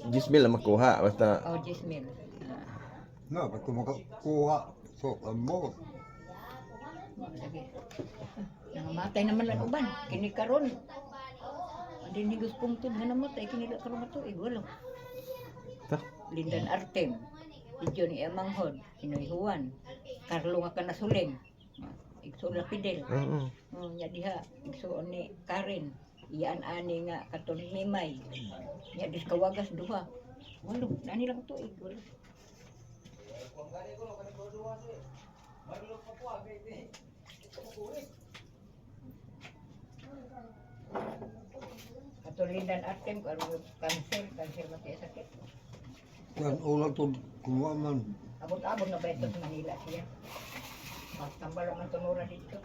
Gismil lang makuha basta O, Gismil. Na, pag kumakuha, so, mo. Lagi. Nangamatay naman ang uban. Kini karon. Andi ni guspong tun nga namatay. Kini la karon matuig. Wala. ta. Lindan Artem. Idyo ni Amanghod. Sinoy Juan. Carlo nga kanasuling. Igso na Fidel. Oo. Nya diha. Igso ni Karen. Iyan ani nga katon Mimay. Nya dis kawagas duha. Walo. Nani lang tuig. Walo. Katon Lindan Artem. Kanser mati sakit. Yan, ulang to, kumuha man. Abot-abot na ba ito sa Manila siya? Tambal naman tunura dito.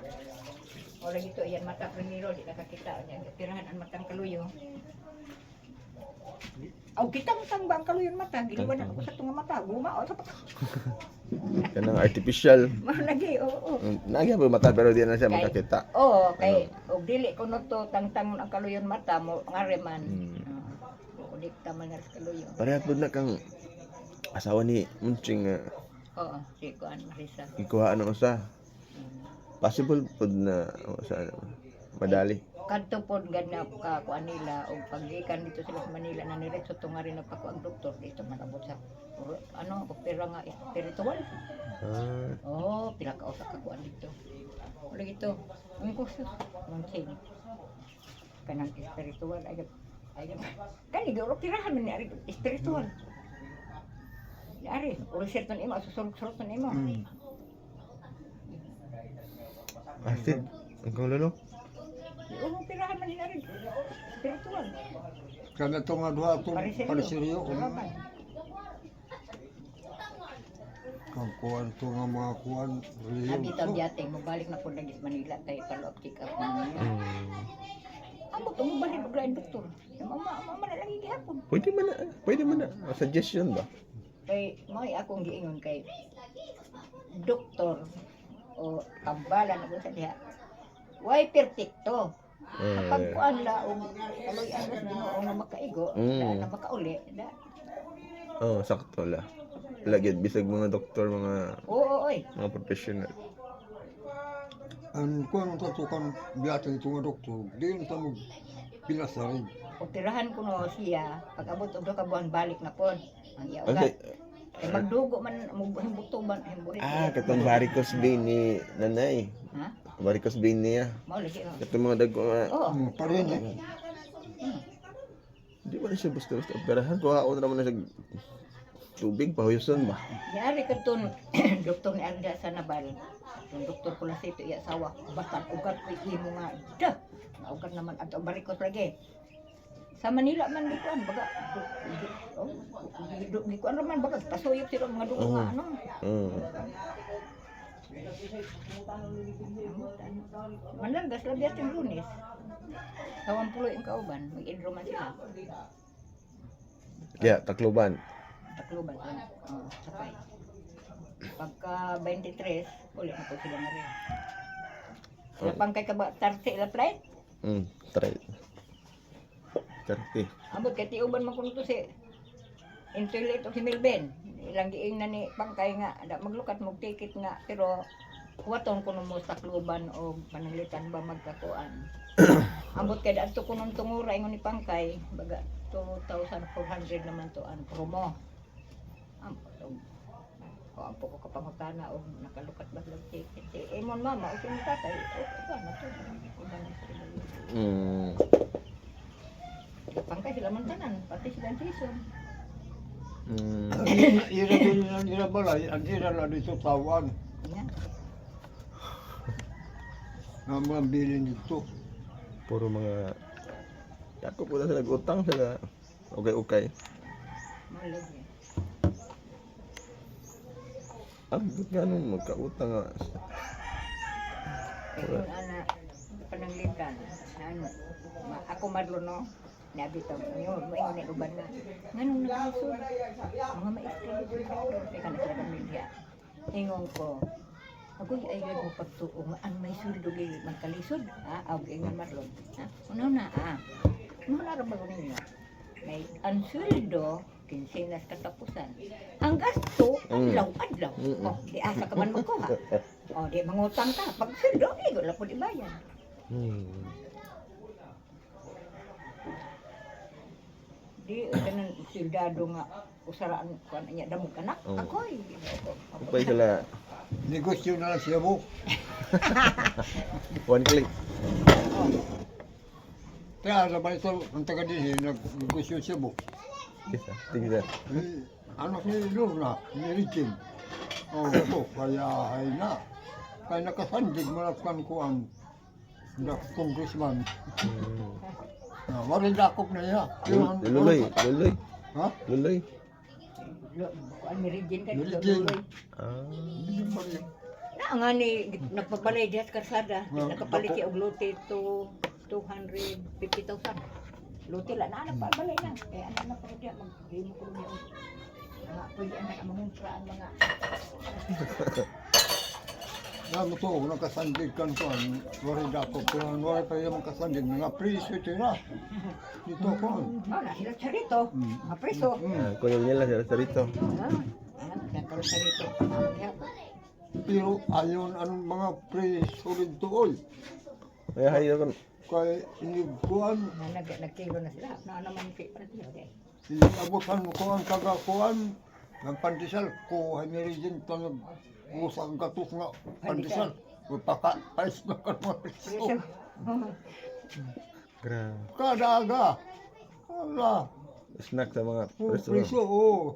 O lagi ito, yan mata primero, di nakakita. Yan, tirahan ang matang kaluyo. Aw, kita matang ba ang kaluyo mata? Giliwanan ako sa tunga mata. Guma, o sa pata. Kanang artificial. Lagi, oo. Nagya ba mata pero di na siya makakita. Oo, kay, o dili ko no to, tangtang ang kaluyon mata mo, ngareman. Ulit taman nga sa kaluyo. Parehas pud na kang asawa ni Munching Oo, si Kuan Marisa. ikuha ano usa. Possible pud na sa madali. Kadto pod ganap ka kuan nila og pagikan dito sila sa Manila na niretso to nga rin nagpako ang doktor dito manabot sa ano opera nga spiritual. Oh, pila ka usa ka kuan dito. Wala gito. Ang kusus mancing. Kanang spiritual ay kani gyud operahan man ni ari spiritual. Ari, uli serton imo susulok-sulok imo. Asid, ang kang lolo. Yung pirahan man nila rin. Spiritual. Kana to nga duha to, parisiryo. Kang kuhan to nga mga kuhan, reliyon. Nabitaw diyating, mabalik na po lagi sa Manila kay follow-up check-up na niya. Amo to, mabalik maglain doktor. Mama na lagi gihapon. Pwede man na. Suggestion ba? Kay, may akong giingon kay doktor o tambalan na sa diha. Why perfecto? Kapag kuan la og kaloy-an sa Ginoo nga makaigo, na makauli, da. Oh, sakto la. Lagi bisag mga doktor, mga Oy. mga professional. Ang kuhan to kan biyatin to nga doktor, di na mo pinasarin. Operahan ko no siya, pag abot og ka buwan balik na pod. Ang iya ugat. Kay magdugo man himbuto man himburit. Katong varicose vein ni nanay. Ha? Varicose vein niya. Mao lagi. Katong mga dagko nga. Oo. Parin Di ba na siya basta-basta operahan? Kuhaon naman na siya tubig, pahuyoson ba? Yari katon doktor ni Arda sa Nabal. Yung doktor ko lang sa ito iya asawa, batan ugat ko imo nga. Dah. Ugat naman ato barikos lagi. Sa Manila man di kuan baga. Di kuan man baga pasuyop sila mga dugo nga ano. Mananggas labi ating Lunes. Kawan puloy ang kauban, mag-indro man sila. Tacloban. Tacloban sila. Sakay. Pagka 23, ulit na po sila na rin. Napang kay ka ba, 30 ila flight? Try. 30. Abot kay tiuban man kuno to si Intulit o si Milben. Ilang giing na ni Pangkay nga, maglukat mo ticket nga, pero kuwaton kuno mo sa Tacloban o pananglitan ba magkakuan. Ambot kay adto kuno tungura ingon ni Pangkay, baga 2,400 naman to ang promo. Ampo ko kapangutana o nakalukat ba lang ticket. Emon mama, o kung tatay, o na to. Pangkay sila man tanan, pati sila season. Ira balay, ang ira la dito tawan. Yan. Nga mga bilin dito. Puro mga Ako po na sila utang sila. Okay. Malagi. Abot nga nung magkautang nga. Kaya yung anak, pananglitan, ano, ako madlono, nabitaw ko yun, maingon na uban na. Nganong nagalisod? Mga maestro dito sa ako, kaya ka na sila pamilya. Ingon ko, agoy ay mo pagtuong, ang may suldo gay magkalisod, awag ingon madlon. Ano na, ano na rin ba ninyo? May ang suldo, kinsinas katapusan. Ang gasto, adlaw-adlaw. Mm. Oh, di asa ka man magkuha. Oh, di mangutang ka. Pag sweldo, wala po di bayan. Hmm. Di, ganun, sildado nga, usaraan ko niya damog anak. Oh. Ako'y, Upay sila. Negosyo na lang siya mo. One click. Kaya naman ito, ang taga din, nag-negosyo siya mo. Isa. Tingnan. Anak ni Lorna, ni Richie. Oh, ito, kaya ay na. Kaya nakasandig malapkan ko ang congressman. Hmm. Warin dakop na niya. Luloy. Luloy. Ha? Luloy. kuan ni Regine ka dito. Regine. Luloy. Ah. Hindi ba rin? Na nga ni nagpabalay diha sa karsada, Ah, nakapalit dako. siya og lote to 250,000. Lote la na nagpabalay na. Eh ano na pa diya mag-game ko niya. Mga pwede anak ang manguntra ang mga Alam mo to, nakasandig kan ko, warin dakop. Kung warin pa yung makasandig, mga priso ito na. Dito ko. na sila sa rito, mga preso. Ah, kunyol niya lang sila sa rito. Nagkaroon sa rito. Mamaya ko. Pero ayon ang mga priso rin to, oy. May hayo kon. Kaya iniguan, Nagkilo na sila. Na naman si Pratio de. inabutan ko ang kagakuan. Ng pandesal ko, ay meron to nag-usang katus nga pandesal. Pais na ka mga priso. Preso. Grabe. Kada aga. Ala. Snack sa mga Oh, preso. priso, oh.